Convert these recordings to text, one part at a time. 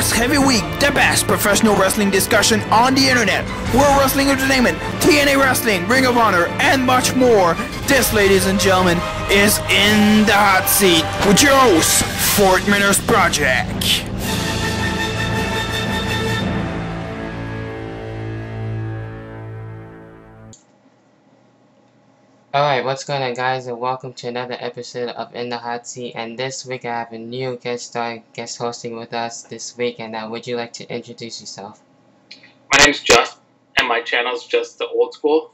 best heavy week, the best professional wrestling discussion on the internet, World Wrestling Entertainment, TNA Wrestling, Ring of Honor, and much more. This, ladies and gentlemen, is In the Hot Seat with your host, Fortminorproject. Alright, what's going on, guys, and welcome to another episode of In the Hot Seat. And this week I have a new guest hosting with us this week. And would you like to introduce yourself? My name's Just, and my channel's Just the Old School.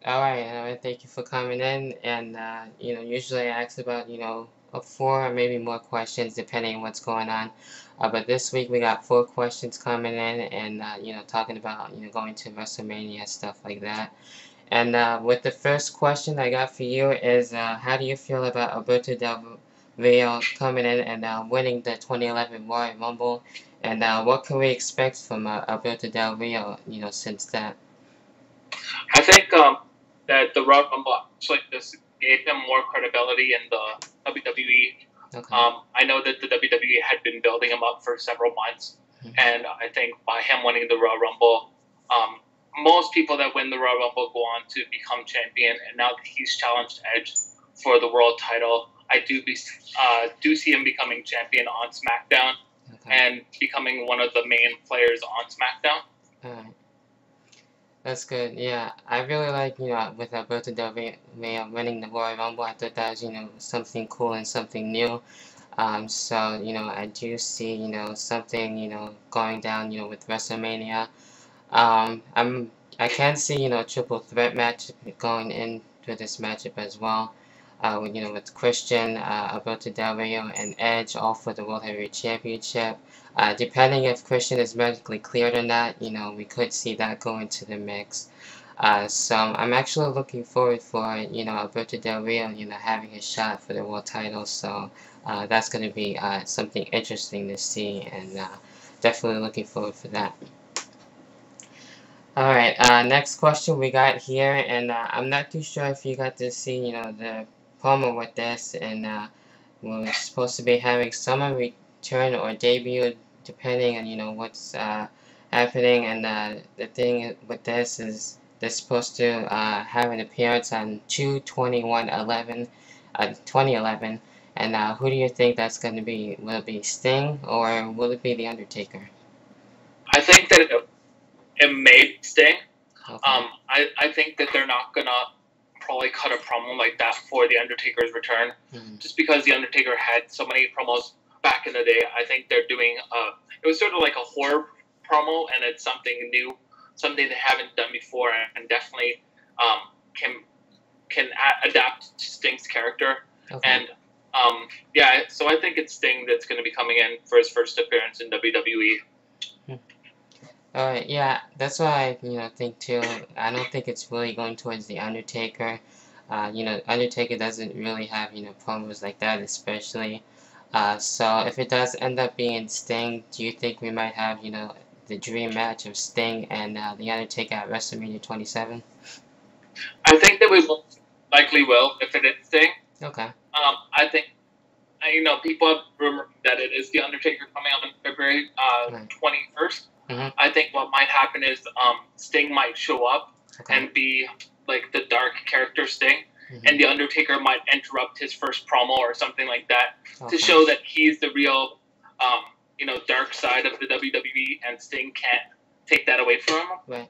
Alright, thank you for coming in. And usually I ask about 4 or maybe more questions depending on what's going on. But this week we got 4 questions coming in, and talking about going to WrestleMania, stuff like that. And with the first question I got for you is, how do you feel about Alberto Del Rio coming in and winning the 2011 Royal Rumble? And what can we expect from Alberto Del Rio, since that? I think that the Royal Rumble actually just gave him more credibility in the WWE. Okay. I know that the WWE had been building him up for several months, and I think by him winning the Royal Rumble, most people that win the Royal Rumble go on to become champion, and now that he's challenged Edge for the world title, I do see him becoming champion on SmackDown, and becoming one of the main players on SmackDown. Alright. That's good. Yeah, I really like, with Alberto Del Rio winning the Royal Rumble, I thought that was, something cool and something new. So, I do see, something, going down, with WrestleMania. I can see, triple threat match going into this matchup as well. With Christian, Alberto Del Rio, and Edge, all for the World Heavyweight Championship. Depending if Christian is medically cleared or not, we could see that go into the mix. So I'm actually looking forward for, Alberto Del Rio, having a shot for the world title. So that's going to be something interesting to see, and definitely looking forward for that. Alright, next question we got here, and I'm not too sure if you got to see, the promo with this, and we're supposed to be having someone return or debut, depending on, what's happening, and the thing with this is they're supposed to have an appearance on 2/21/11, 2011, and who do you think that's going to be? Will it be Sting, or will it be The Undertaker? I think that it may Sting. Okay. I think that they're not gonna probably cut a promo like that for The Undertaker's return, just because The Undertaker had so many promos back in the day. I think they're doing it was sort of like a horror promo, and it's something new, something they haven't done before, and definitely can adapt to Sting's character. Okay. And yeah, so I think it's Sting that's going to be coming in for his first appearance in WWE. Alright, yeah, that's what I, think too. I don't think it's really going towards The Undertaker. Undertaker doesn't really have, promos like that, especially. So if it does end up being Sting, do you think we might have, the dream match of Sting and The Undertaker at WrestleMania 27? I think that we most likely will, if it is Sting. Okay. I think, people have rumored that it is The Undertaker coming up on February 21st. I think what might happen is Sting might show up and be like the dark character Sting, and The Undertaker might interrupt his first promo or something like that to show that he's the real, dark side of the WWE, and Sting can't take that away from him. Right.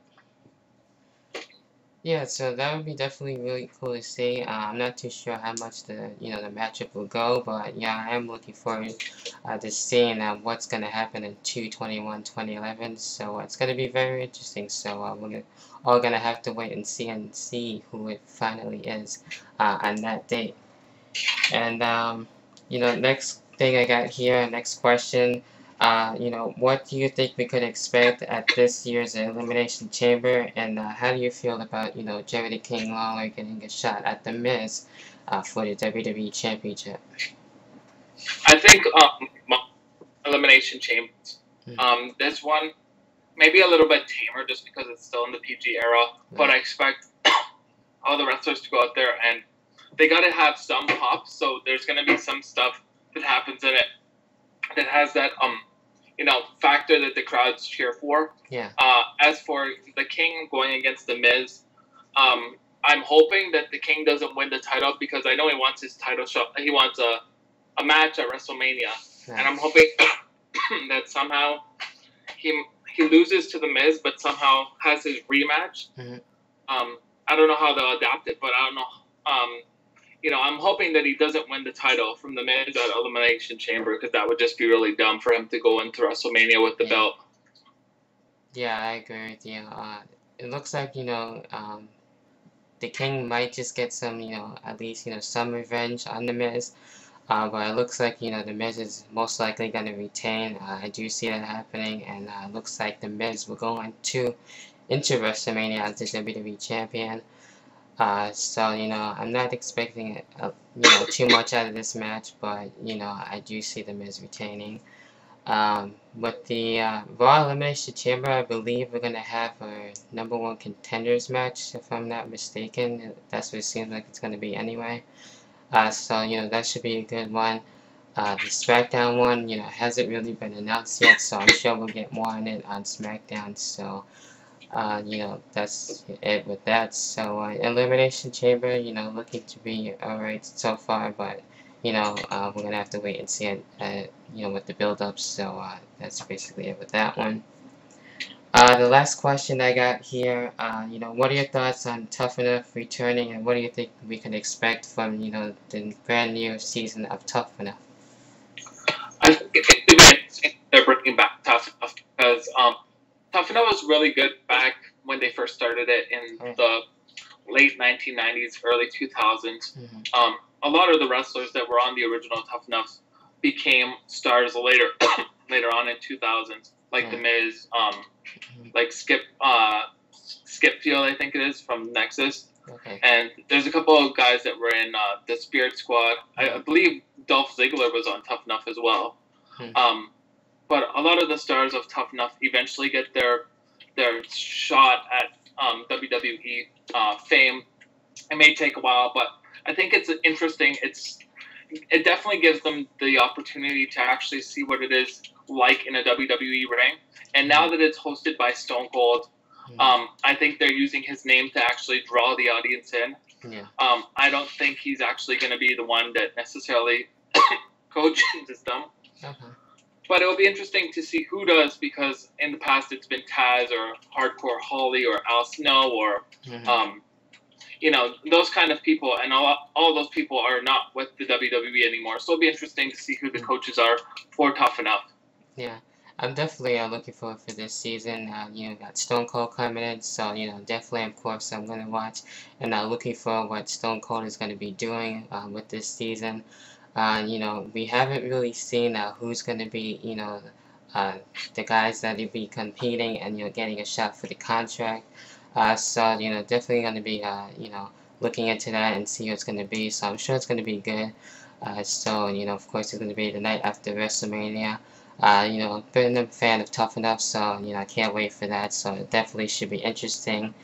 Yeah, so that would be definitely really cool to see. I'm not too sure how much the the matchup will go, but yeah, I am looking forward to seeing what's gonna happen in 2/21/2011. So it's gonna be very interesting. So we're all gonna have to wait and see who it finally is on that date. And next thing I got here, next question. What do you think we could expect at this year's Elimination Chamber, and how do you feel about, Jerry the King Lawler getting a shot at The Miz for the WWE Championship? I think Elimination Chamber. This one maybe a little bit tamer just because it's still in the PG era, but I expect all the wrestlers to go out there and they got to have some pop, so there's going to be some stuff that happens in it that has that factor that the crowds cheer for. Yeah. As for the King going against the Miz, I'm hoping that the King doesn't win the title because I know he wants his title shot. He wants a match at WrestleMania, and I'm hoping that somehow he loses to the Miz, but somehow has his rematch. I don't know how they'll adapt it, but I don't know. I'm hoping that he doesn't win the title from the Miz at Elimination Chamber because that would just be really dumb for him to go into WrestleMania with the belt. Yeah, I agree with you. It looks like, the King might just get some, at least, some revenge on the Miz. But it looks like, the Miz is most likely going to retain. I do see that happening, and it looks like the Miz will go into WrestleMania as the WWE Champion. So, I'm not expecting, too much out of this match, but, I do see the Miz retaining. With the Raw Elimination Chamber, I believe we're going to have our #1 contenders match, if I'm not mistaken. That's what it seems like it's going to be anyway. So, that should be a good one. The SmackDown one, hasn't really been announced yet, so I'm sure we'll get more on it on SmackDown. So, that's it with that. So, Elimination Chamber, looking to be alright so far, but, we're going to have to wait and see it, with the build-up. So, that's basically it with that one. The last question I got here, what are your thoughts on Tough Enough returning, and what do you think we can expect from, the brand new season of Tough Enough? I think it's they're bringing back Tough Enough because Tough Enough was really good back when they first started it in the late 1990s, early 2000s. A lot of the wrestlers that were on the original Tough Enough became stars later on in 2000s, like The Miz, like Skip Field, I think it is, from Nexus. And there's a couple of guys that were in the Spirit Squad. I believe Dolph Ziggler was on Tough Enough as well. But a lot of the stars of Tough Enough eventually get their shot at WWE fame. It may take a while, but I think it's interesting. It definitely gives them the opportunity to actually see what it is like in a WWE ring. And now that it's hosted by Stone Cold, I think they're using his name to actually draw the audience in. I don't think he's actually going to be the one that necessarily coaches them. But it will be interesting to see who does, because in the past it's been Taz or Hardcore Holly or Al Snow or, those kind of people. And all those people are not with the WWE anymore. So it'll be interesting to see who the coaches are for Tough Enough. Yeah, I'm definitely looking forward for this season. Got Stone Cold coming in, so, definitely, of course, I'm going to watch. And looking for what Stone Cold is going to be doing with this season. We haven't really seen who's going to be, the guys that will be competing and, getting a shot for the contract. So, definitely going to be, looking into that and see what it's going to be. So I'm sure it's going to be good. So, of course, it's going to be the night after WrestleMania. Been a fan of Tough Enough, so, I can't wait for that. So it definitely should be interesting.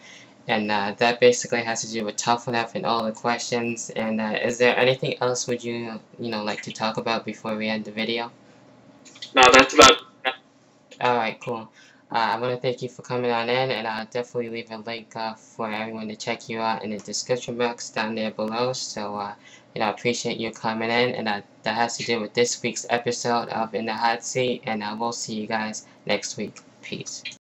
And that basically has to do with Tough Enough and all the questions. And is there anything else would you, like to talk about before we end the video? No, that's about it. Alright, cool. I want to thank you for coming on in, and I'll definitely leave a link for everyone to check you out in the description box down there below. So, I appreciate you coming in, and that has to do with this week's episode of In the Hot Seat, and I will see you guys next week. Peace.